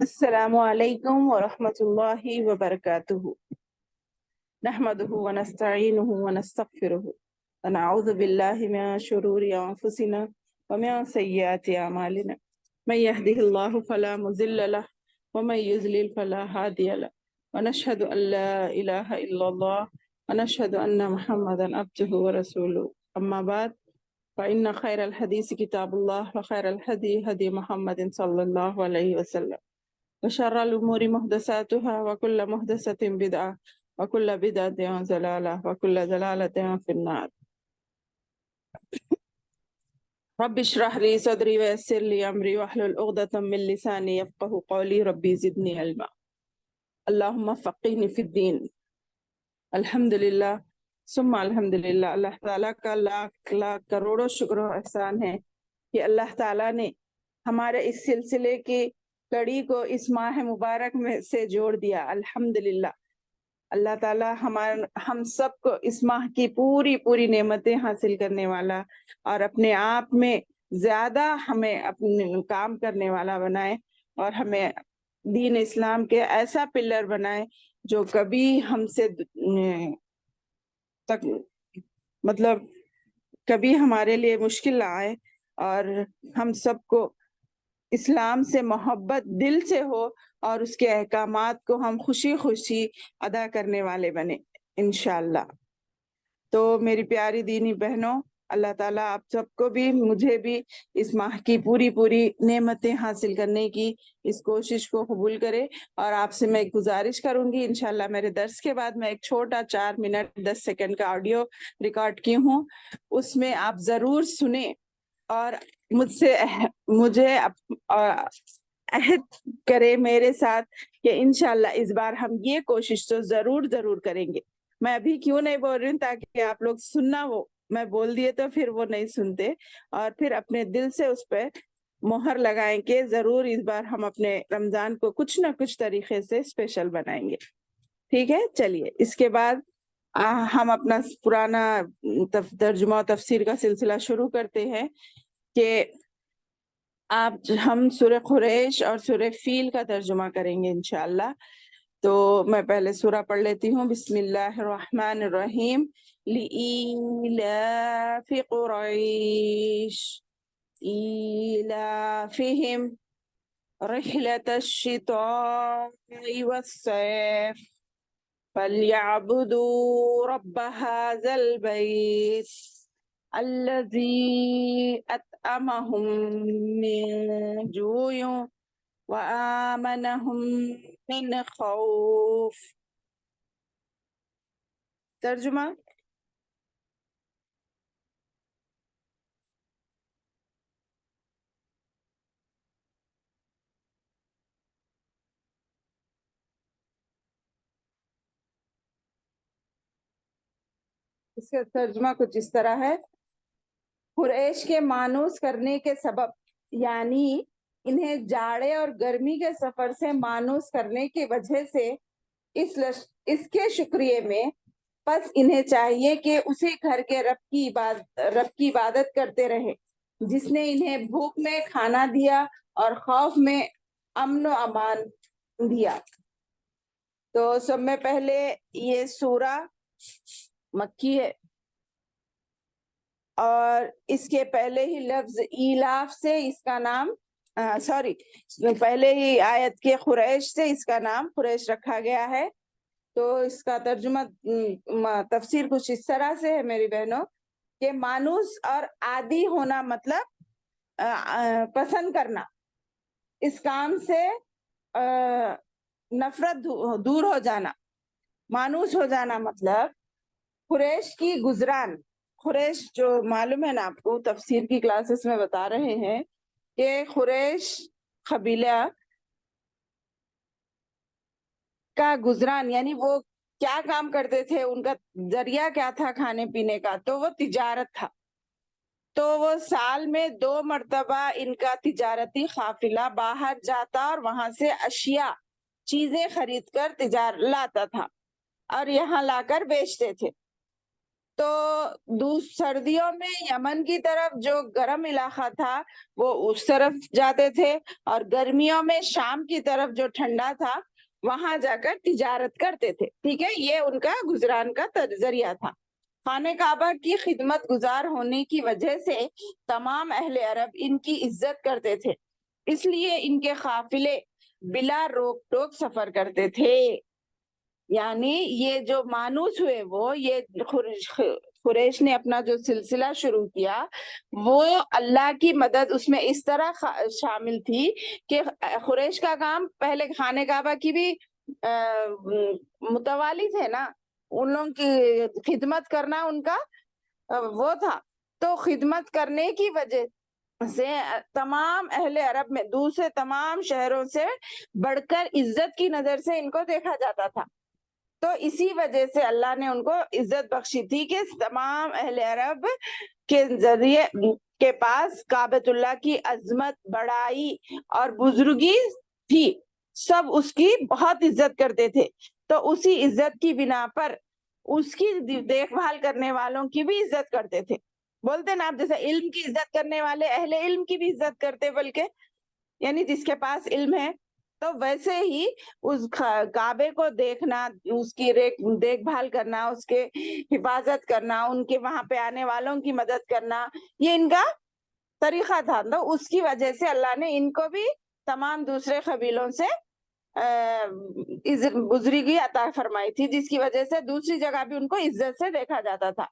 السلام علیکم ورحمۃ اللہ وبرکاتہ نحمده ونستعینه ونستغفره ونعوذ باللہ من شرور انفسنا ومن سیئات اعمالنا من يهده اللہ فلا مضل له ومن يضلل فلا هادی له ونشهد ان لا الہ الا اللہ ونشهد ان محمدا عبده ورسوله اما بعد فإن خير الحديث كتاب الله وخير الهدي هدي محمد صلى الله عليه وسلم وشر الأمور محدثاتها وكل محدثة بدعة وكل بدعة ضلالة وكل ضلالة في النار. رب اشرح لي صدري ويسر لي أمري واحلل عقدة من لساني يفقهوا قولي ربي زدني علما. اللهم فقهني في الدين. الحمدللہ ثم الحمدللہ. اللہ تعالیٰ کا لاکھ لاکھ کروڑوں شکر و احسان ہے کہ اللہ تعالیٰ نے ہمارے اس سلسلے کی کڑی کو اس ماہ مبارک میں سے جوڑ دیا. الحمدللہ. اللہ تعالیٰ ہم سب کو اس ماہ کی پوری نعمتیں حاصل کرنے والا اور اپنے آپ میں زیادہ ہمیں اپنے کام کرنے والا بنائے اور ہمیں دین اسلام کے ایسا پلر بنائے جو کبھی ہم سے تک کبھی ہمارے لیے مشکل نہ آئے اور ہم سب کو اسلام سے محبت دل سے ہو اور اس کے احکامات کو ہم خوشی خوشی ادا کرنے والے بنے انشاءاللہ. تو میری پیاری دینی بہنوں، اللہ تعالیٰ آپ سب کو بھی مجھے بھی اس ماہ کی پوری نعمتیں حاصل کرنے کی اس کوشش کو قبول کرے. اور آپ سے میں ایک گزارش کروں گی، انشاءاللہ میرے درس کے بعد میں ایک چھوٹا 4 منٹ 10 سیکنڈ کا آڈیو ریکارڈ کی ہوں، اس میں آپ ضرور سنیں اور مجھے عہد کرے میرے ساتھ کہ انشاءاللہ اس بار ہم یہ کوشش تو ضرور کریں گے. میں ابھی کیوں نہیں بول رہی ہوں تاکہ آپ لوگ سننا، وہ میں بول دیے تو پھر وہ نہیں سنتے اور پھر اپنے دل سے اس پہ مہر لگائیں کہ ضرور اس بار ہم اپنے رمضان کو کچھ نہ کچھ طریقے سے اسپیشل بنائیں گے. ٹھیک ہے، چلیے اس کے بعد ہم اپنا پرانا ترجمہ و تفسیر کا سلسلہ شروع کرتے ہیں کہ ہم سورہ قریش اور سورہ فیل کا ترجمہ کریں گے انشاءاللہ. تو میں پہلے سورہ پڑھ لیتی ہوں. بسم اللہ الرحمن الرحیم. لإيلاف قریش إيلافهم رحلة الشتاء والصيف فليعبدوا رب هذا البيت الذي أطعمهم من جوع وآمنهم من خوف. ترجمہ. اس کا ترجمہ کچھ اس طرح ہے: قریش کے مانوس کرنے کے سبب، یعنی انہیں جاڑے اور گرمی کے سفر سے مانوس کرنے کی وجہ سے اس کے شکریہ میں پس انہیں چاہیے کہ اسی گھر کے رب کی عبادت کرتے رہے جس نے انہیں بھوک میں کھانا دیا اور خوف میں امن و امان دیا. تو سب میں پہلے یہ سورہ مکی ہے اور اس کے پہلے ہی لفظ ایلاف سے اس کا نام پہلے ہی آیت کے قریش سے اس کا نام قریش رکھا گیا ہے. تو اس کا ترجمہ تفسیر کچھ اس طرح سے ہے میری بہنوں کہ مانوس اور عادی ہونا مطلب پسند کرنا، اس کام سے نفرت دور ہو جانا. مانوس ہو جانا مطلب قریش کی گزران. قریش جو معلوم ہے نا آپ کو، تفسیر کی کلاسز میں بتا رہے ہیں کہ قریش قبیلہ کا گزران، یعنی وہ کیا کام کرتے تھے، ان کا ذریعہ کیا تھا کھانے پینے کا، تو وہ تجارت تھا. تو وہ سال میں 2 مرتبہ ان کا تجارتی قافلہ باہر جاتا اور وہاں سے اشیاء چیزیں خرید کر لاتا تھا اور یہاں لا کر بیچتے تھے. تو سردیوں میں یمن کی طرف جو گرم علاقہ تھا وہ اس طرف جاتے تھے، اور گرمیوں میں شام کی طرف جو ٹھنڈا تھا وہاں جا کر تجارت کرتے تھے. ٹھیک ہے، یہ ان کا گزران کا ذریعہ تھا. خانہ کعبہ کی خدمت گزار ہونے کی وجہ سے تمام اہل عرب ان کی عزت کرتے تھے، اس لیے ان کے قافلے بلا روک ٹوک سفر کرتے تھے. یعنی یہ جو مانوس ہوئے وہ یہ قریش نے اپنا جو سلسلہ شروع کیا وہ اللہ کی مدد اس میں اس طرح شامل تھی کہ قریش کا کام پہلے خانہ کعبہ کی بھی متوالی تھے نا، ان لوگوں کی خدمت کرنا ان کا وہ تھا. تو خدمت کرنے کی وجہ سے تمام اہل عرب میں دوسرے تمام شہروں سے بڑھ کر عزت کی نظر سے ان کو دیکھا جاتا تھا. تو اسی وجہ سے اللہ نے ان کو عزت بخشی تھی کہ تمام اہل عرب کے ذریعے کے پاس کعبۃ اللہ کی عظمت، بڑائی اور بزرگی تھی، سب اس کی بہت عزت کرتے تھے. تو اسی عزت کی بنا پر اس کی دیکھ بھال کرنے والوں کی بھی عزت کرتے تھے. بولتے نا آپ جیسے علم کی عزت کرنے والے اہل علم کی بھی عزت کرتے، بلکہ یعنی جس کے پاس علم ہے. تو ویسے ہی اس کعبے کو دیکھنا، اس کی دیکھ بھال کرنا، اس کے حفاظت کرنا، ان کے وہاں پہ آنے والوں کی مدد کرنا، یہ ان کا طریقہ تھا. تو اس کی وجہ سے اللہ نے ان کو بھی تمام دوسرے قبیلوں سے بزرگی عطا فرمائی تھی، جس کی وجہ سے دوسری جگہ بھی ان کو عزت سے دیکھا جاتا تھا،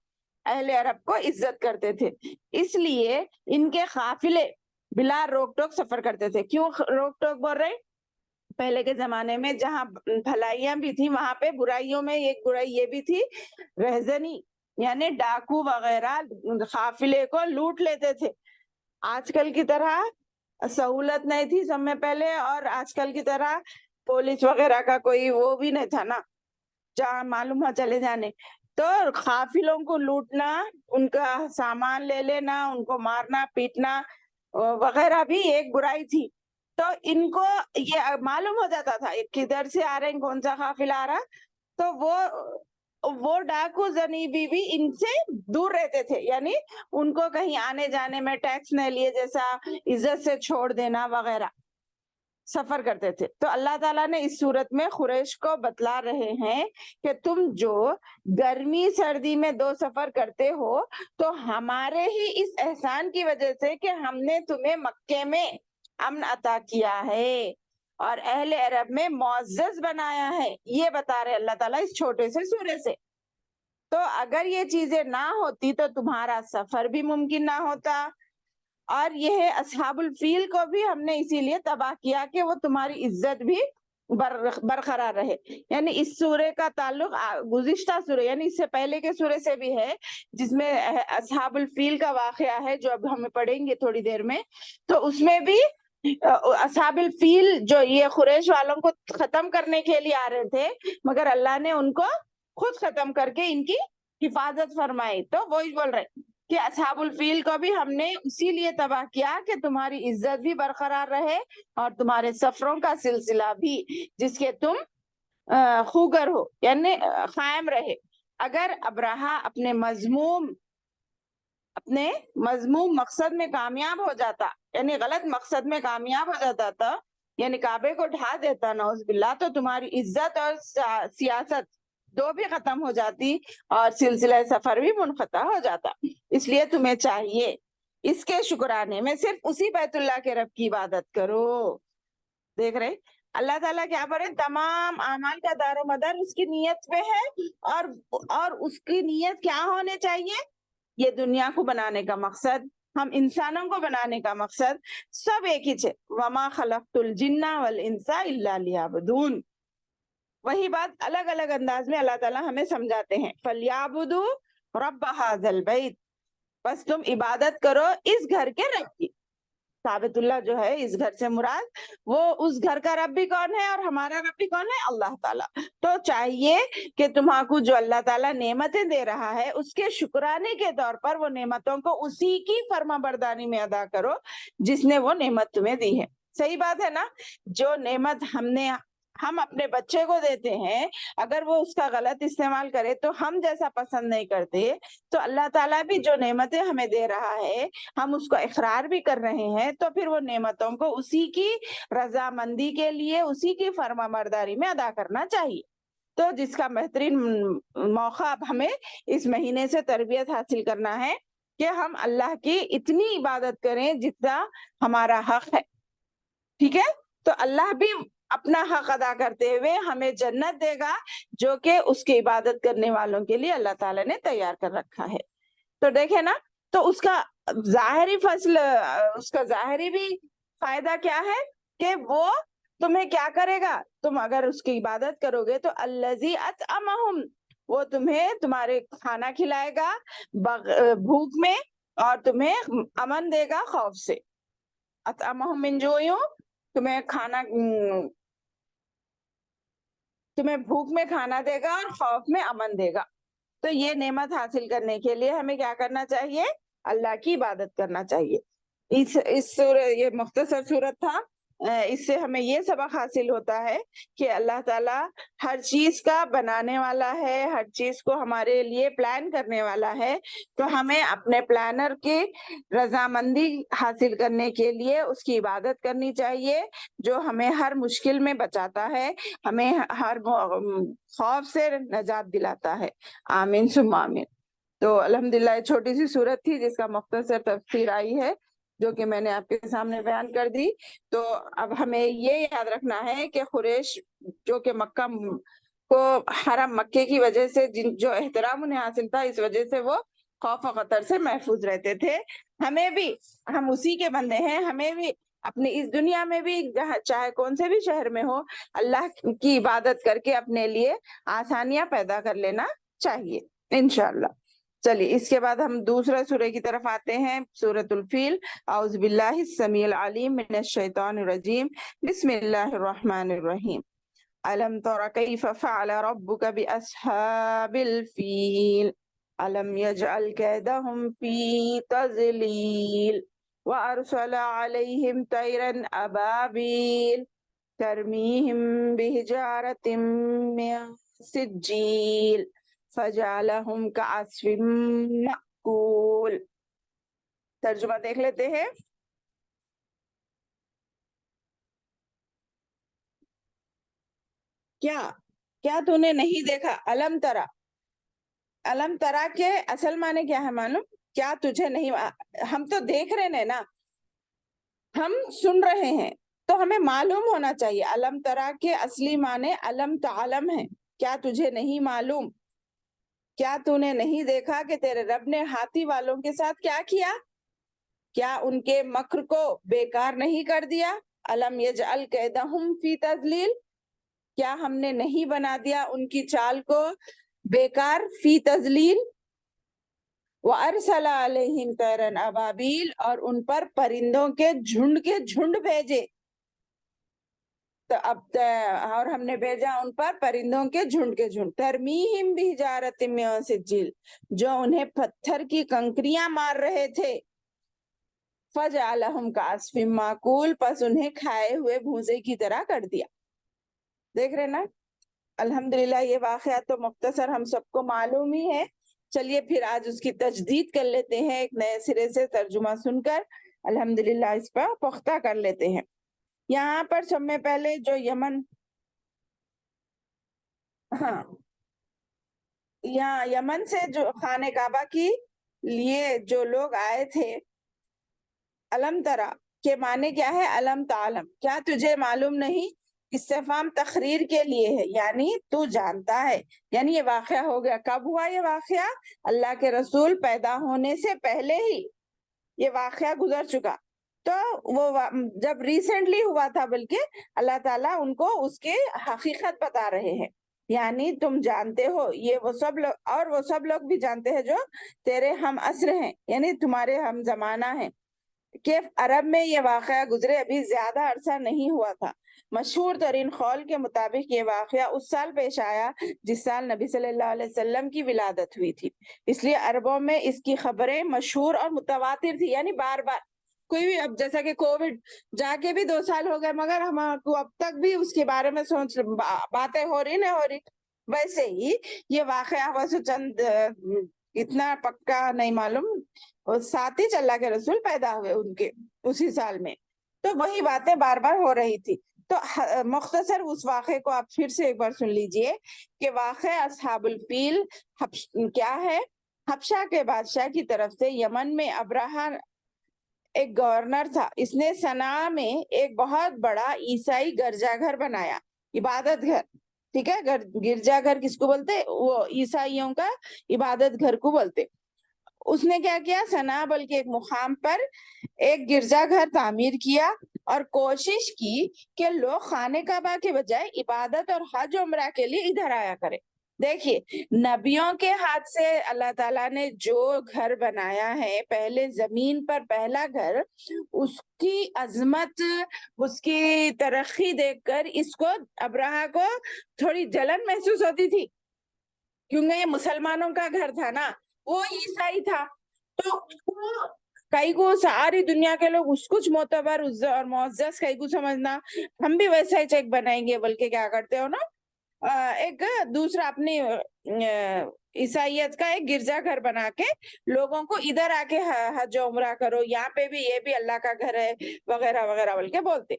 اہل عرب کو عزت کرتے تھے. اس لیے ان کے قافلے بلا روک ٹوک سفر کرتے تھے. کیوں روک ٹوک بول رہے؟ پہلے کے زمانے میں جہاں بھلائیاں بھی تھی وہاں پہ برائیوں میں ایک برائی یہ بھی تھی رہزنی، یعنی ڈاکو وغیرہ قافلے کو لوٹ لیتے تھے. آج کل کی طرح سہولت نہیں تھی سب میں پہلے، اور آج کل کی طرح پولیس وغیرہ کا کوئی وہ بھی نہیں تھا نا جہاں معلوم ہو چلے جانے. تو قافلوں کو لوٹنا، ان کا سامان لے لینا، ان کو مارنا پیٹنا وغیرہ بھی ایک برائی تھی. تو ان کو یہ معلوم ہو جاتا تھا کدھر سے آ رہے ہیں، کون سا قافلہ آ رہا، تو وہ ڈاکو زنی بھی ان سے دور رہتے تھے. یعنی ان کو کہیں آنے جانے میں ٹیکس نہیں لیے جیسا عزت سے چھوڑ دینا وغیرہ سفر کرتے تھے. تو اللہ تعالیٰ نے اس صورت میں قریش کو بتلا رہے ہیں کہ تم جو گرمی سردی میں دو سفر کرتے ہو تو ہمارے ہی اس احسان کی وجہ سے کہ ہم نے تمہیں مکے میں امن عطا کیا ہے اور اہل عرب میں معزز بنایا ہے، یہ بتا رہے اللہ تعالیٰ اس چھوٹے سے سورے سے. تو اگر یہ چیزیں نہ ہوتی تو تمہارا سفر بھی ممکن نہ ہوتا، اور یہ اصحاب الفیل کو بھی ہم نے اسی لیے تباہ کیا کہ وہ تمہاری عزت بھی برقرار رہے. یعنی اس سورے کا تعلق گزشتہ سورے یعنی اس سے پہلے کے سورے سے بھی ہے، جس میں اصحاب الفیل کا واقعہ ہے جو اب ہم پڑھیں گے تھوڑی دیر میں. تو اس میں بھی اصحاب الفیل جو یہ قریش والوں کو ختم کرنے کے لیے آ رہے تھے، مگر اللہ نے ان کو خود ختم کر کے ان کی حفاظت فرمائی. تو وہی بول رہے کہ اصحاب الفیل کو بھی ہم نے اسی لیے تباہ کیا کہ تمہاری عزت بھی برقرار رہے اور تمہارے سفروں کا سلسلہ بھی جس کے تم خوگر ہو یعنی قائم رہے. اگر ابراہا اپنے مذموم مقصد میں کامیاب ہو جاتا، یعنی غلط مقصد میں کامیاب ہو جاتا تھا، یعنی کعبے کو ڈھا دیتا نعوذ باللہ، تو تمہاری عزت اور سیاست دو بھی ختم ہو جاتی اور سلسلہ سفر بھی منقطع ہو جاتا. اس لیے تمہیں چاہیے اس کے شکرانے میں صرف اسی بیت اللہ کے رب کی عبادت کرو. دیکھ رہے اللہ تعالیٰ کیا بولے، تمام اعمال کا دار و مدار اس کی نیت پہ ہے، اور اس کی نیت کیا ہونے چاہیے، یہ دنیا کو بنانے کا مقصد، ہم انسانوں کو بنانے کا مقصد سب ایک ہی ہے. وما خلقت الجن والانس الا لیعبدون. وہی بات الگ الگ انداز میں اللہ تعالیٰ ہمیں سمجھاتے ہیں. فَلْيَعْبُدُوا رَبَّ هَذَا الْبَيْتِ، بس تم عبادت کرو اس گھر کے رب کی. کعبۃ اللہ جو ہے اس گھر سے مراد وہ اس گھر کا رب بھی کون ہے اور ہمارا رب بھی کون ہے، اللہ تعالیٰ. تو چاہیے کہ تمہارا کو جو اللہ تعالیٰ نعمتیں دے رہا ہے اس کے شکرانے کے طور پر وہ نعمتوں کو اسی کی فرما برداری میں ادا کرو جس نے وہ نعمت تمہیں دی ہے. صحیح بات ہے نا، جو نعمت ہم نے ہم اپنے بچے کو دیتے ہیں، اگر وہ اس کا غلط استعمال کرے تو ہم جیسا پسند نہیں کرتے، تو اللہ تعالیٰ بھی جو نعمتیں ہمیں دے رہا ہے ہم اس کو اقرار بھی کر رہے ہیں، تو پھر وہ نعمتوں کو اسی کی رضامندی کے لیے، اسی کی فرما برداری میں ادا کرنا چاہیے۔ تو جس کا بہترین موقع اب ہمیں اس مہینے سے تربیت حاصل کرنا ہے کہ ہم اللہ کی اتنی عبادت کریں جتنا ہمارا حق ہے، ٹھیک ہے؟ تو اللہ بھی اپنا حق ادا کرتے ہوئے ہمیں جنت دے گا، جو کہ اس کی عبادت کرنے والوں کے لیے اللہ تعالیٰ نے تیار کر رکھا ہے۔ تو دیکھیں نا، تو اس کا ظاہری فصل، اس کا ظاہری بھی فائدہ کیا ہے کہ وہ تمہیں کیا کرے گا؟ تم اگر اس کی عبادت کرو گے تو الذی اطعمہم، وہ تمہیں تمہارے کھانا کھلائے گا بھوک میں، اور تمہیں امن دے گا خوف سے۔ اطعمہم من جوع، تمہیں کھانا، تمہیں بھوک میں کھانا دے گا اور خوف میں امن دے گا۔ تو یہ نعمت حاصل کرنے کے لیے ہمیں کیا کرنا چاہیے؟ اللہ کی عبادت کرنا چاہیے۔ اس یہ مختصر صورت تھا، اس سے ہمیں یہ سبق حاصل ہوتا ہے کہ اللہ تعالیٰ ہر چیز کا بنانے والا ہے، ہر چیز کو ہمارے لیے پلان کرنے والا ہے، تو ہمیں اپنے پلانر کی رضامندی حاصل کرنے کے لیے اس کی عبادت کرنی چاہیے، جو ہمیں ہر مشکل میں بچاتا ہے، ہمیں ہر خوف سے نجات دلاتا ہے۔ آمین ثم آمین۔ تو الحمدللہ یہ چھوٹی سی صورت تھی جس کا مختصر تفسیر آئی ہے، جو کہ میں نے آپ کے سامنے بیان کر دی۔ تو اب ہمیں یہ یاد رکھنا ہے کہ قریش جو کہ مکہ کو، حرم مکے کی وجہ سے جو احترام انہیں حاصل تھا، اس وجہ سے وہ خوف و خطر سے محفوظ رہتے تھے۔ ہمیں بھی، ہم اسی کے بندے ہیں، ہمیں بھی اپنی اس دنیا میں بھی چاہے کون سے بھی شہر میں ہو، اللہ کی عبادت کر کے اپنے لیے آسانیاں پیدا کر لینا چاہیے انشاءاللہ۔ چلیے اس کے بعد ہم دوسرا سورہ کی طرف آتے ہیں، سورۃ الفیل۔ اعوذ باللہ السمیع العلیم من الشیطان الرجیم، بسم اللہ الرحمن الرحیم۔ ألم تر كيف فعل ربك بأصحاب الفيل ألم يجعل كيدهم في تضليل وأرسل عليهم طيرا أبابيل ترميهم بحجارة من سجيل فجعلهم كعصف مأكول۔ ترجمہ دیکھ لیتے ہیں۔ کیا تو نے نہیں دیکھا؟ علم ترا، علم ترا کے اصل معنی کیا ہے معلوم؟ کیا تجھے نہیں، ہم تو دیکھ رہے ہیں نا، ہم سن رہے ہیں، تو ہمیں معلوم ہونا چاہیے۔ علم ترا کے اصلی معنی علم تعلم ہے، کیا تجھے نہیں معلوم، کیا تو نے نہیں دیکھا کہ تیرے رب نے ہاتھی والوں کے ساتھ کیا کیا؟ کیا ان کے مکر کو بیکار نہیں کر دیا؟ علم یجعل کیدہم فی تضلیل، کیا ہم نے نہیں بنا دیا ان کی چال کو بیکار، فی تضلیل۔ وَأَرْسَلَ عَلَيْهِمْ طَيْرًا أَبَابِيلَ، اور ان پر پرندوں کے جھنڈ بھیجے۔ تو اب اور ہم نے بھیجا ان پر پرندوں کے جھنڈ ترمیہم بحجارۃ من سجیل، جو انہیں پتھر کی کنکریاں مار رہے تھے۔ فَجَعَلَهُمْ كَعَصْفٍ مَّأْكُولٍ، پس انہیں کھائے ہوئے بھوسے کی طرح کر دیا۔ دیکھ رہے نا، الحمدللہ یہ واقعات تو مختصر ہم سب کو معلوم ہی ہے۔ چلیے پھر آج اس کی تجدید کر لیتے ہیں، ایک نئے سرے سے ترجمہ سن کر الحمدللہ اس پر پختہ کر لیتے ہیں۔ یہاں پر سب میں پہلے جو یمن، ہاں، یہاں یمن سے جو خانہ کعبہ کی لیے جو لوگ آئے تھے، علم ترا کے معنی کیا ہے؟ علم تعلم، کیا تجھے معلوم نہیں؟ استفہام تقریر کے لیے ہے، یعنی تو جانتا ہے، یعنی یہ واقعہ ہو گیا۔ کب ہوا یہ واقعہ؟ اللہ کے رسول پیدا ہونے سے پہلے ہی یہ واقعہ گزر چکا۔ تو وہ جب ریسنٹلی ہوا تھا، بلکہ اللہ تعالیٰ ان کو اس کے حقیقت بتا رہے ہیں، یعنی تم جانتے ہو، یہ وہ سب لوگ، اور وہ سب لوگ بھی جانتے ہیں جو تیرے ہم عصر ہیں، یعنی تمہارے ہم زمانہ ہیں، کہ عرب میں یہ واقعہ گزرے ابھی زیادہ عرصہ نہیں ہوا تھا۔ مشہور ترین قول کے مطابق یہ واقعہ اس سال پیش آیا جس سال نبی صلی اللہ علیہ وسلم کی ولادت ہوئی تھی، اس لیے عربوں میں اس کی خبریں مشہور اور متواتر تھی، یعنی بار بار کوئی بھی اب جیسا کہ کووڈ جا کے بھی 2 سال ہو گئے مگر ہمارے کو اب تک بھی اس کے بارے میں باتیں ہو رہی نہیں ہو رہی. ویسے ہی یہ واقعہ ہوا سو چند اتنا پکا نہیں معلوم، اور ساتھ ہی اللہ کے رسول پیدا ہوئے ان کے اسی سال میں، تو وہی باتیں بار بار ہو رہی تھی. تو مختصر اس واقعے کو آپ پھر سے ایک بار سن لیجئے کہ واقعہ اصحاب الفیل کیا ہے. حبشہ کے بادشاہ کی طرف سے یمن میں ابرہہ ایک گورنر تھا. اس نے صنعاء میں ایک بہت بڑا عیسائی گرجا گھر بنایا، عبادت گھر. ٹھیک ہے، گرجا گھر کس کو بولتے؟ وہ عیسائیوں کا عبادت گھر کو بولتے. اس نے کیا کیا؟ صنعاء بلکہ ایک مقام پر ایک گرجا گھر تعمیر کیا اور کوشش کی کہ لوگ خانہ کعبہ کے بجائے عبادت اور حج عمرہ کے لیے ادھر آیا کرے. دیکھیے، نبیوں کے ہاتھ سے اللہ تعالیٰ نے جو گھر بنایا ہے، پہلے زمین پر پہلا گھر، اس کی عظمت، اس کی ترقی دیکھ کر اس کو ابرہہ کو تھوڑی جلن محسوس ہوتی تھی، کیونکہ یہ مسلمانوں کا گھر تھا نا، وہ عیسائی تھا. تو کئی کو ساری دنیا کے لوگ اس کچھ معتبر اور معزز کئی کو سمجھنا، ہم بھی ویسا ہی چیک بنائیں گے بلکہ کیا کرتے ہو نا، ایک دوسرا اپنی عیسائیت کا ایک گرجا گھر بنا کے لوگوں کو ادھر آ کے حج و عمرہ کرو، یہاں پہ بھی یہ بھی اللہ کا گھر ہے وغیرہ وغیرہ بول کے بولتے.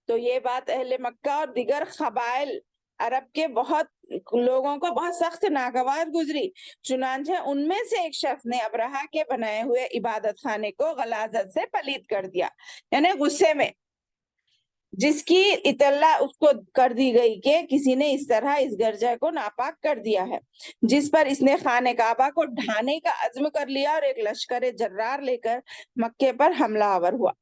تو یہ بات اہل مکہ اور دیگر قبائل عرب کے بہت لوگوں کو بہت سخت ناگوار گزری. چنانچہ ان میں سے ایک شخص نے ابرہہ کے بنائے ہوئے عبادت خانے کو غلاظت سے پلید کر دیا، یعنی غصے میں، جس کی اطلاع اس کو کر دی گئی کہ کسی نے اس طرح اس گرجا کو ناپاک کر دیا ہے، جس پر اس نے خانہ کعبہ کو ڈھانے کا عزم کر لیا اور ایک لشکر جرار لے کر مکے پر حملہ آور ہوا.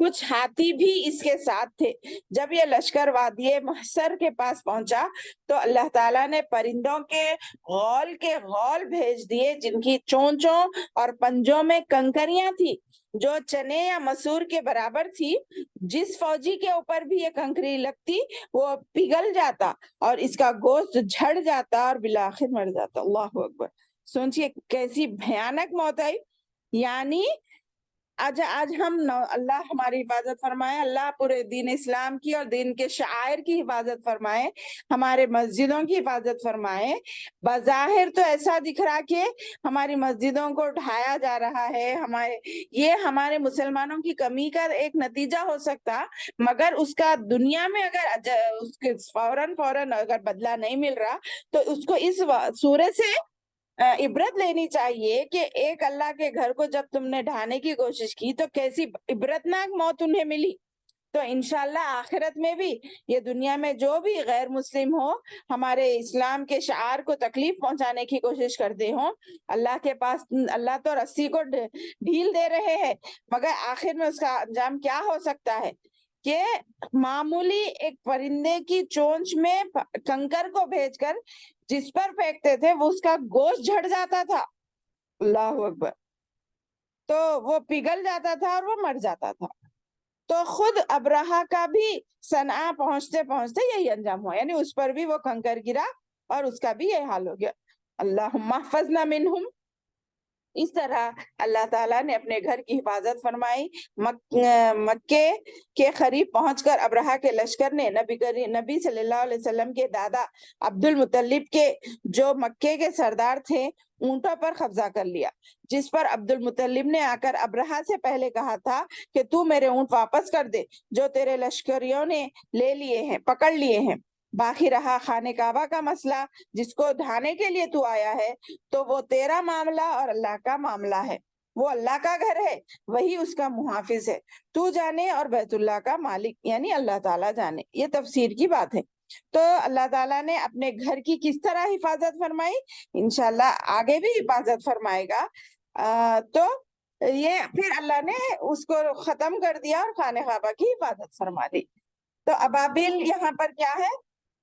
کچھ ہاتھی بھی اس کے ساتھ تھے. جب یہ لشکر وادی محصر کے پاس پہنچا تو اللہ تعالیٰ نے پرندوں کے غول بھیج دیے، جن کی چونچوں اور پنجوں میں کنکریاں تھی جو چنے یا مسور کے برابر تھی. جس فوجی کے اوپر بھی یہ کنکری لگتی وہ پگھل جاتا اور اس کا گوشت جھڑ جاتا اور بالآخر مر جاتا. اللہ اکبر! سوچئے کیسی بھیانک موت آئی. یعنی آج ہم اللہ ہماری حفاظت فرمائے، اللہ پورے دین اسلام کی اور دین کے شعائر کی حفاظت فرمائے، ہمارے مسجدوں کی حفاظت فرمائے. بظاہر تو ایسا دکھ رہا کہ ہماری مسجدوں کو ڈھایا جا رہا ہے، یہ ہمارے مسلمانوں کی کمی کا ایک نتیجہ ہو سکتا، مگر اس کا دنیا میں اگر اس کے فوراً اگر بدلہ نہیں مل رہا تو اس کو اس سورت سے عبرت لینی چاہیے کہ ایک اللہ کے گھر کو جب تم نے ڈھانے کی کوشش کی تو کیسی عبرتناک موت انہیں ملی. تو انشاءاللہ آخرت میں بھی یہ دنیا میں جو بھی غیر مسلم ہو، ہمارے اسلام کے شعار کو تکلیف پہنچانے کی کوشش کرتے ہوں، اللہ کے پاس اللہ تو رسی کو ڈھیل دے رہے ہیں، مگر آخر میں اس کا انجام کیا ہو سکتا ہے کہ معمولی ایک پرندے کی چونچ میں کنکر کو بھیج کر جس پر پھینکتے تھے وہ اس کا گوشت جھڑ جاتا تھا. اللہ اکبر! تو وہ پگھل جاتا تھا اور وہ مر جاتا تھا. تو خود ابرہہ کا بھی صنعاء پہنچتے پہنچتے یہی انجام ہوا، یعنی اس پر بھی وہ کنکر گرا اور اس کا بھی یہ حال ہو گیا. اللہم احفظنا منہم. اس طرح اللہ تعالیٰ نے اپنے گھر کی حفاظت فرمائی. مکے کے قریب پہنچ کر ابرہہ کے لشکر نے نبی صلی اللہ علیہ وسلم کے دادا عبد المطلب کے جو مکے کے سردار تھے اونٹوں پر قبضہ کر لیا، جس پر عبد المطلب نے آ کر ابرہہ سے پہلے کہا تھا کہ تو میرے اونٹ واپس کر دے جو تیرے لشکریوں نے پکڑ لیے ہیں. باقی رہا خانہ کعبہ کا مسئلہ، جس کو ڈھانے کے لیے تو آیا ہے، تو وہ تیرا معاملہ اور اللہ کا معاملہ ہے. وہ اللہ کا گھر ہے، وہی اس کا محافظ ہے. تو جانے اور بیت اللہ کا مالک یعنی اللہ تعالیٰ جانے. یہ تفسیر کی بات ہے. تو اللہ تعالیٰ نے اپنے گھر کی کس طرح حفاظت فرمائی، انشاءاللہ آگے بھی حفاظت فرمائے گا. تو یہ پھر اللہ نے اس کو ختم کر دیا اور خانہ کعبہ کی حفاظت فرما دی. تو ابابیل یہاں پر کیا ہے؟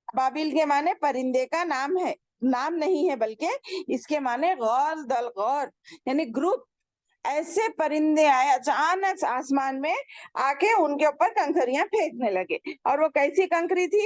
ابابیل کے معنی پرندے کا نام ہے، نام نہیں ہے بلکہ اس کے معنی غول دلغور، یعنی گروپ. ایسے پرندے آئے اچانک آسمان میں آ کے ان کے اوپر کنکریاں پھینکنے لگے. اور وہ کیسی کنکری تھی؟